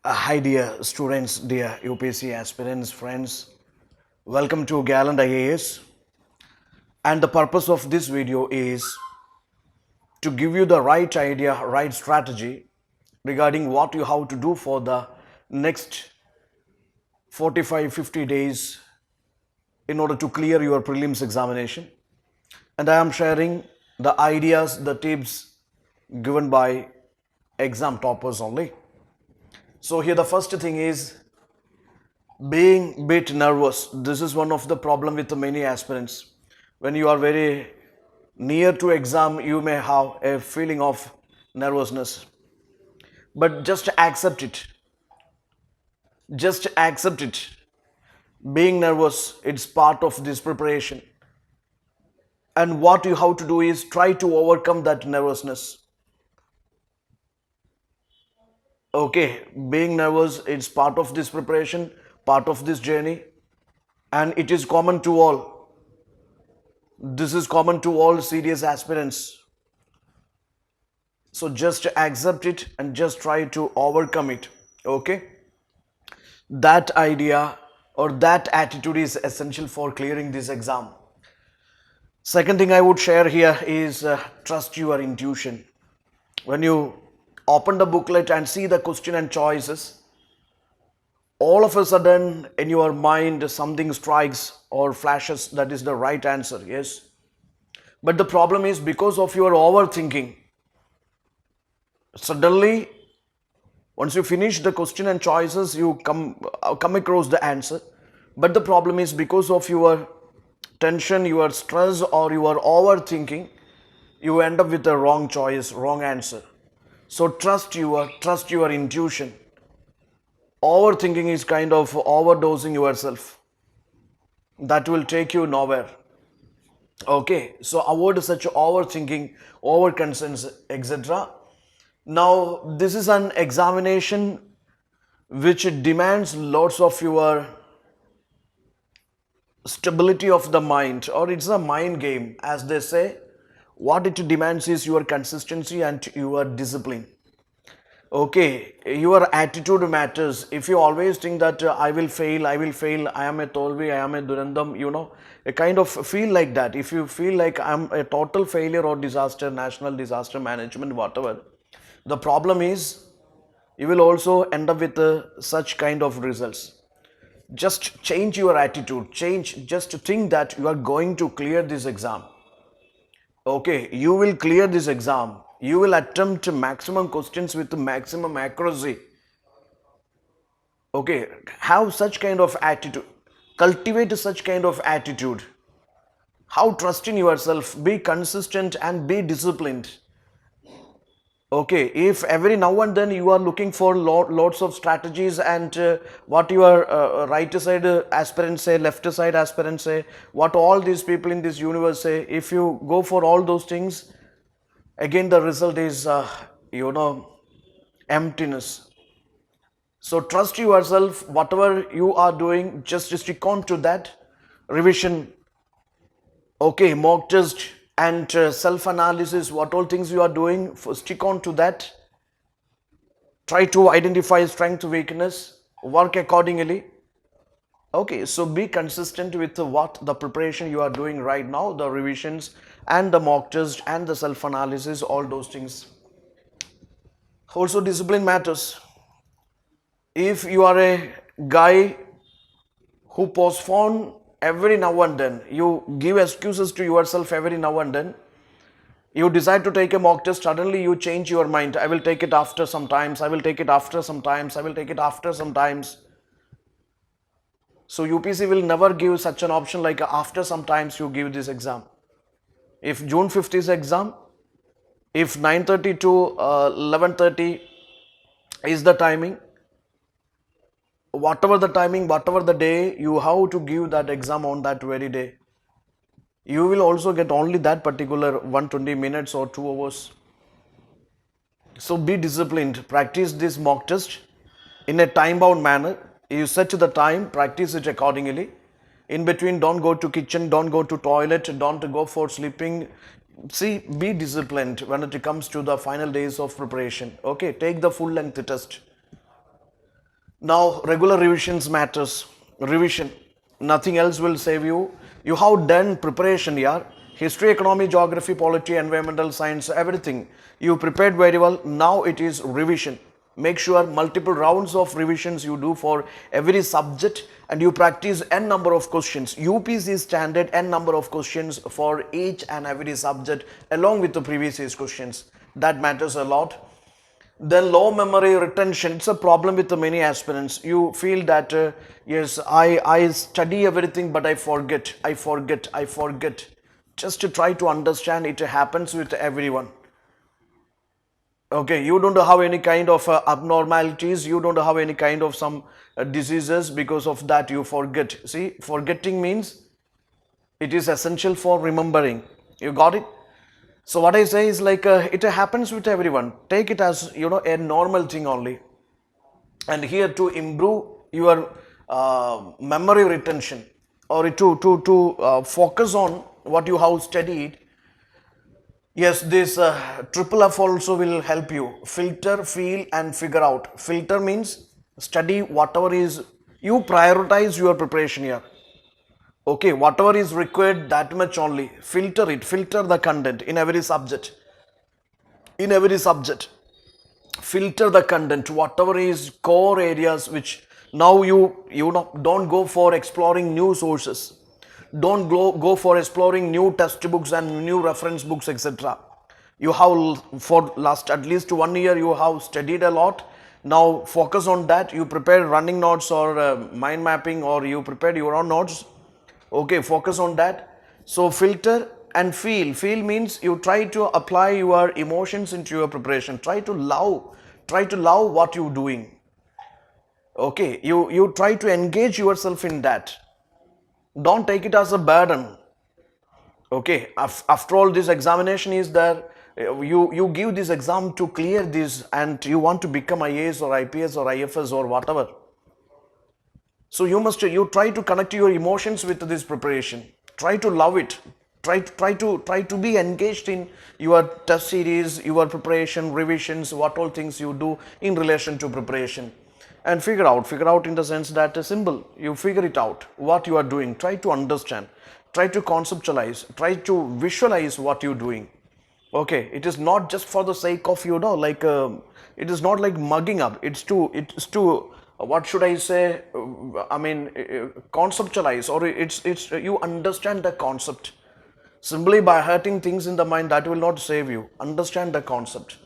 Hi dear students, dear UPSC aspirants, friends. Welcome to Gallant IAS. And the purpose of this video is to give you the right idea, right strategy regarding what you have to do for the next 45-50 days in order to clear your prelims examination. And I am sharing the ideas, the tips given by exam toppers only. So here the first thing is being bit nervous. This is one of the problem with many aspirants. When you are very near to exam, you may have a feeling of nervousness, but just accept it. Just accept it. Being nervous, it's part of this preparation. And what you have to do is try to overcome that nervousness. Okay, being nervous, it's part of this preparation, part of this journey, and it is common to all. This is common to all serious aspirants. So just accept it and just try to overcome it. Okay? That idea or that attitude is essential for clearing this exam. Second thing I would share here is trust your intuition. When you open the booklet and see the question and choices, all of a sudden in your mind something strikes or flashes that is the right answer. Yes. But the problem is because of your overthinking, suddenly once you finish the question and choices, you come across the answer. But the problem is because of your tension, your stress, or your overthinking, you end up with a wrong choice, wrong answer. So trust your intuition. Overthinking is kind of overdosing yourself. That will take you nowhere. Okay, so avoid such overthinking, overconcerns, etc. Now, this is an examination which demands lots of your stability of the mind, or it's a mind game, as they say. What it demands is your consistency and your discipline. Okay, your attitude matters. If you always think that I will fail, I am a tolvi, I am a durandam, a kind of feel like that. If you feel like I'm a total failure or disaster, national disaster management, whatever, the problem is you will also end up with such kind of results. Just change your attitude, just think that you are going to clear this exam. Okay, you will clear this exam. You will attempt maximum questions with maximum accuracy. Okay, have such kind of attitude. Cultivate such kind of attitude. How trust in yourself, be consistent and be disciplined. Okay, if every now and then you are looking for lots of strategies and what your right side aspirants say, left side aspirants say, what all these people in this universe say, if you go for all those things, again the result is, emptiness. So trust yourself, whatever you are doing, just stick on to that. Revision, okay, mock test and self-analysis, what all things you are doing, stick on to that. Try to identify strength, weakness, work accordingly. Okay, so be consistent with what the preparation you are doing right now, the revisions and the mock test and the self-analysis, all those things. Also, discipline matters. If you are a guy who postpone every now and then, you give excuses to yourself every now and then, you decide to take a mock test, suddenly you change your mind. I will take it after sometimes, I will take it after sometimes, I will take it after sometimes. So UPC will never give such an option like after sometimes you give this exam. If June 5th is exam, if 9:30 to 11:30 is the timing, whatever the timing, whatever the day, you have to give that exam on that very day. You will also get only that particular 120 minutes or 2 hours. So be disciplined. Practice this mock test in a time-bound manner. You set the time, practice it accordingly. In between, don't go to kitchen, don't go to toilet, don't go for sleeping. See, be disciplined when it comes to the final days of preparation. Okay, take the full-length test. Now, regular revisions matters. Revision. Nothing else will save you. You have done preparation, yeah. History, economy, geography, polity, environmental science, everything. You prepared very well. Now it is revision. Make sure multiple rounds of revisions you do for every subject and you practice n number of questions. UPSC standard n number of questions for each and every subject along with the previous year's questions. That matters a lot. Then low memory retention, it's a problem with the many aspirants. You feel that yes, I study everything but I forget. Just to try to understand, it happens with everyone. Okay, you don't have any kind of abnormalities, you don't have any kind of some diseases, because of that you forget. See, forgetting means it is essential for remembering. You got it? So what I say is like it happens with everyone. Take it as a normal thing only. And here to improve your memory retention, or to focus on what you have studied. Yes, this triple F also will help you. Filter, feel, and figure out. Filter means study whatever is, you prioritize your preparation here. Okay, whatever is required, that much only. Filter it, filter the content in every subject. In every subject, filter the content, whatever is core areas which now don't go for exploring new sources. Don't go for exploring new textbooks and new reference books, etc. You have for last at least 1 year you have studied a lot. Now focus on that. You prepare running notes or mind mapping, or you prepared your own notes. Okay, focus on that. So filter and feel. Feel means you try to apply your emotions into your preparation. Try to love what you're doing. Okay, you try to engage yourself in that. Don't take it as a burden. Okay, after all, this examination is there. You give this exam to clear this, and you want to become IAS or IPS or IFS or whatever. So you try to connect your emotions with this preparation. Try to love it. Try to be engaged in your test series, your preparation, revisions, what all things you do in relation to preparation. And figure out in the sense that simple. You figure it out what you are doing. Try to understand. Try to conceptualize. Try to visualize what you're doing. Okay, it is not just for the sake of like it is not like mugging up. It's to what should I say? Conceptualize, or it's you understand the concept. Simply by hurting things in the mind, that will not save you. Understand the concept.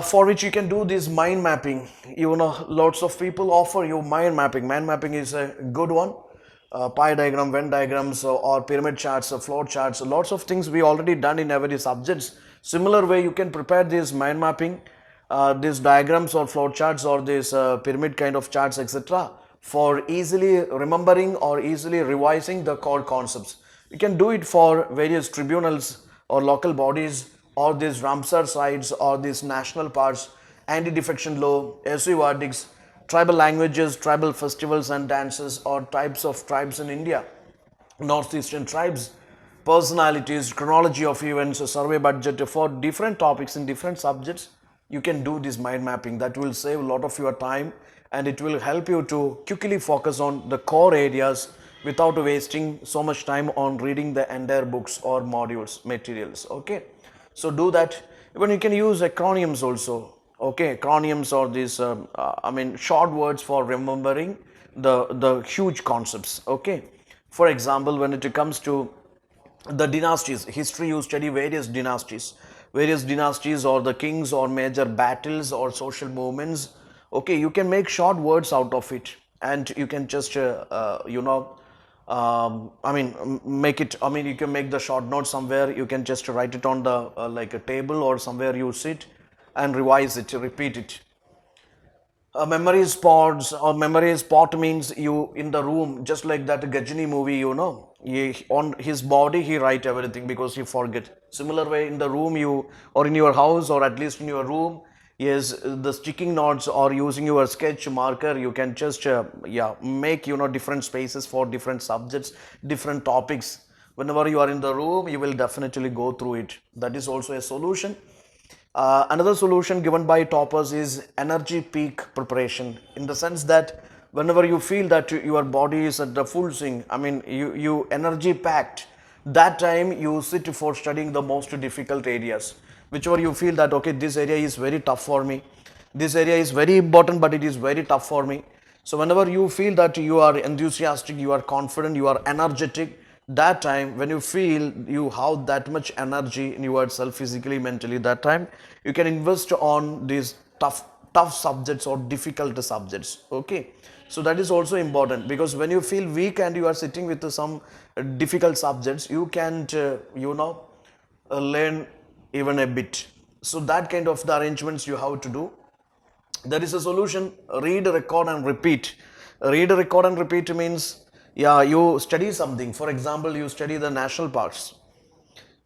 For which you can do this mind mapping. Lots of people offer you mind mapping. Mind mapping is a good one. Pie diagram, Venn diagrams, or pyramid charts, flow charts, lots of things we already done in every subjects. Similar way you can prepare this mind mapping, these diagrams or flow charts or this pyramid kind of charts, etc. for easily remembering or easily revising the core concepts. You can do it for various tribunals or local bodies, or these Ramsar sites, or these national parks, anti-defection law, SU verdicts, tribal languages, tribal festivals and dances, or types of tribes in India, northeastern tribes, personalities, chronology of events, a survey budget for different topics in different subjects. You can do this mind mapping. That will save a lot of your time, and it will help you to quickly focus on the core areas without wasting so much time on reading the entire books or modules materials. Okay, so do that. Even you can use acronyms also. Okay, acronyms or these short words for remembering the huge concepts. Okay, for example, when it comes to the dynasties, history, you study various dynasties or the kings or major battles or social movements. Okay, you can make short words out of it, and you can just make it. You can make the short note somewhere. You can just write it on the like a table or somewhere you sit and revise it, repeat it. Memory spots, or memory spot means you in the room, just like that Gajini movie, on his body he write everything because he forget. Similar way in the room or in your house, or at least in your room, yes, the sticking notes or using your sketch marker, you can just make different spaces for different subjects, different topics. Whenever you are in the room, you will definitely go through it. That is also a solution. Another solution given by toppers is energy peak preparation, in the sense that whenever you feel that your body is at the full swing, I mean you energy packed, that time you sit for studying the most difficult areas, whichever you feel that okay, this area is very tough for me, this area is very important but it is very tough for me. So whenever you feel that you are enthusiastic, you are confident, you are energetic, that time when you feel you have that much energy in yourself, physically, mentally, that time you can invest on these tough subjects or difficult subjects. Okay, so that is also important, because when you feel weak and you are sitting with some difficult subjects, you can't learn even a bit. So that kind of the arrangements you have to do. There is a solution: read, record and repeat. Read, record and repeat means, yeah, you study something. For example, you study the national parks.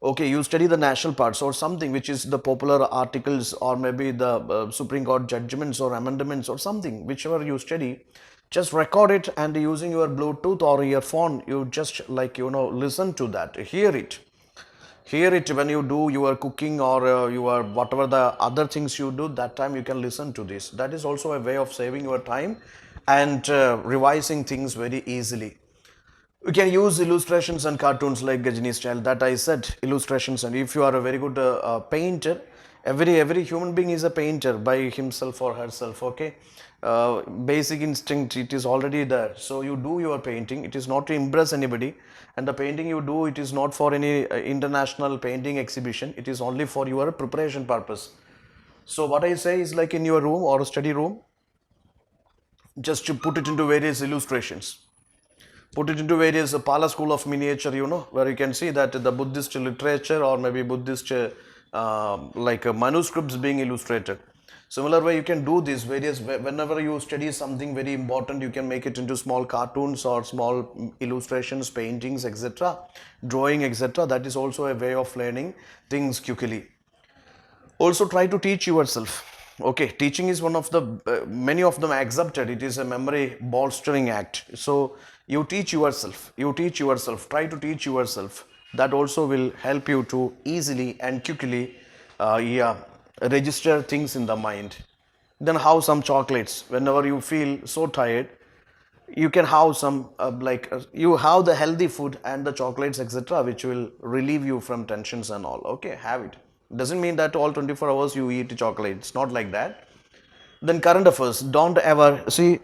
Okay, you study the national parts or something which is the popular articles, or maybe the Supreme Court judgments or amendments or something, whichever you study, just record it, and using your Bluetooth or your phone, you just listen to that, hear it when you do your cooking or your whatever the other things you do. That time you can listen to this. That is also a way of saving your time and revising things very easily. You can use illustrations and cartoons like Gajini style, that I said, illustrations. And if you are a very good painter, every human being is a painter by himself or herself. Okay, basic instinct, it is already there. So you do your painting, it is not to impress anybody, and the painting you do, it is not for any international painting exhibition, it is only for your preparation purpose. So what I say is, like in your room or study room, just to put it into various illustrations, put it into various Pala school of miniature, where you can see that the Buddhist literature or maybe Buddhist manuscripts being illustrated. Similar way you can do this various, whenever you study something very important, you can make it into small cartoons or small illustrations, paintings, etc., drawing, etc. That is also a way of learning things quickly. Also try to teach yourself. Okay, teaching is one of the many of them accepted, it is a memory bolstering act. So you teach yourself, try to teach yourself. That also will help you to easily and quickly register things in the mind. Then have some chocolates whenever you feel so tired. You can have some you have the healthy food and the chocolates, etc., which will relieve you from tensions and all. Okay, have it. Doesn't mean that all 24 hours you eat chocolate, it's not like that. Then current affairs, don't ever see.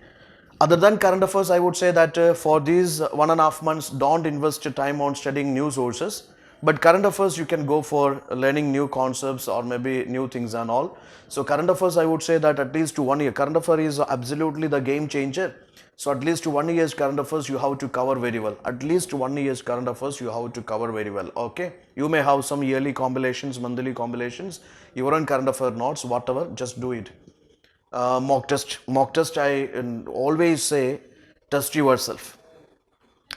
Other than current affairs, I would say that for these 1.5 months, don't invest your time on studying new sources. But current affairs, you can go for learning new concepts or maybe new things and all. So current affairs, I would say that at least to 1 year, current affair is absolutely the game changer. So at least 1 year's current affairs you have to cover very well. At least 1 year's current affairs you have to cover very well. Okay, you may have some yearly compilations, monthly compilations, your own current affair notes, whatever, just do it. Mock test, I always say, test yourself.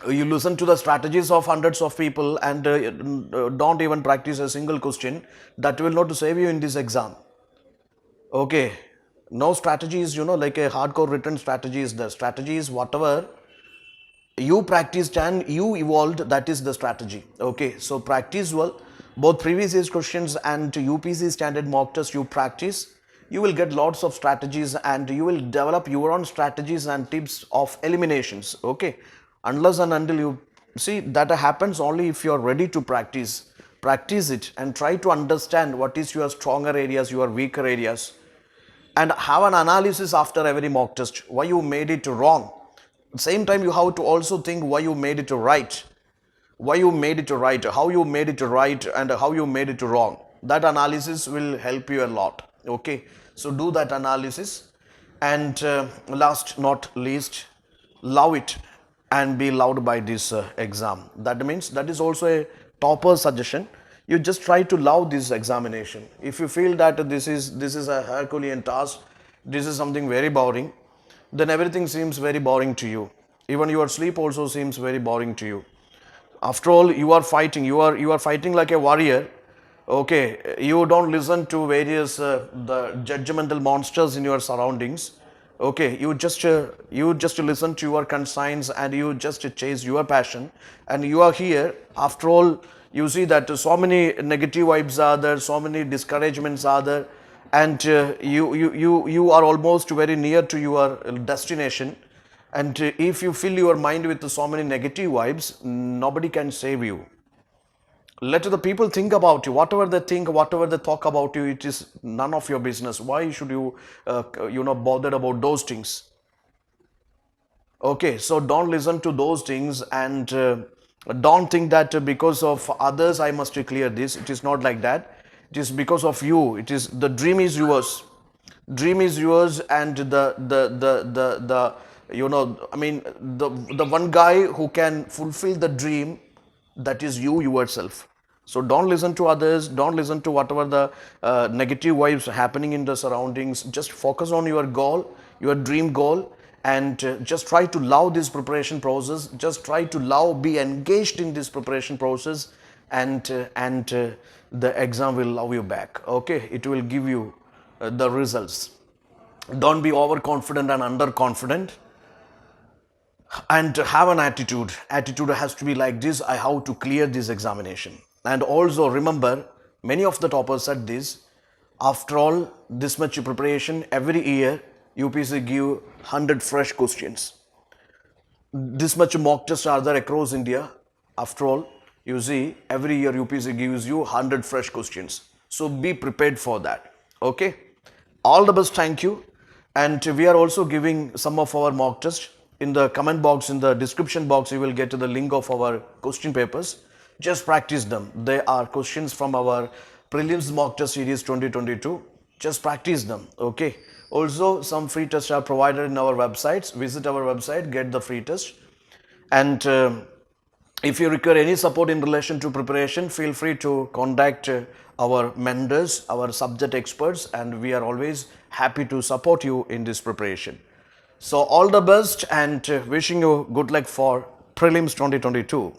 You listen to the strategies of hundreds of people and don't even practice a single question. That will not save you in this exam. Okay, no strategies, like a hardcore written strategy is the strategy is whatever you practiced and you evolved, that is the strategy. Okay, so practice well, both previous year's questions and UPSC standard mock test you practice, you will get lots of strategies and you will develop your own strategies and tips of eliminations. Okay, unless and until you see that happens only if you are ready to practice it and try to understand what is your stronger areas, your weaker areas, and have an analysis after every mock test why you made it wrong. Same time you have to also think why you made it right, how you made it right, and how you made it wrong. That analysis will help you a lot. Okay, so do that analysis. And last not least, love it and be loved by this exam. That means that is also a topper suggestion. You just try to love this examination. If you feel that this is a Herculean task, this is something very boring, then everything seems very boring to you. Even your sleep also seems very boring to you. After all, you are fighting, you are fighting like a warrior. Okay, you don't listen to various the judgmental monsters in your surroundings. Okay, you just listen to your conscience and you just chase your passion, and you are here. After all, you see that so many negative vibes are there, so many discouragements are there, and you are almost very near to your destination. And if you fill your mind with so many negative vibes, nobody can save you. Let the people think about you. Whatever they think, whatever they talk about you, it is none of your business. Why should you, bothered about those things? Okay, so don't listen to those things, and don't think that because of others I must clear this. It is not like that. It is because of you. It is the dream is yours. Dream is yours, and the one guy who can fulfill the dream, that is you yourself. So don't listen to others, don't listen to whatever the negative vibes happening in the surroundings. Just focus on your goal, your dream goal, and just try to love this preparation process. Just try to love, be engaged in this preparation process, and the exam will love you back. Okay, it will give you the results. Don't be overconfident and underconfident, and have an attitude has to be like this: I have to clear this examination. And also remember, many of the toppers said this: after all this much preparation, every year UPSC give 100 fresh questions. This much mock tests are there across India. After all, you see, every year UPSC gives you 100 fresh questions. So be prepared for that. Okay, all the best. Thank you. And we are also giving some of our mock tests. In the comment box, in the description box, you will get to the link of our question papers. Just practice them. They are questions from our Prelims mock test series 2022. Just practice them. Okay. Also, some free tests are provided in our websites. Visit our website, get the free test. And if you require any support in relation to preparation, feel free to contact our mentors, our subject experts, and we are always happy to support you in this preparation. So all the best, and wishing you good luck for Prelims 2022.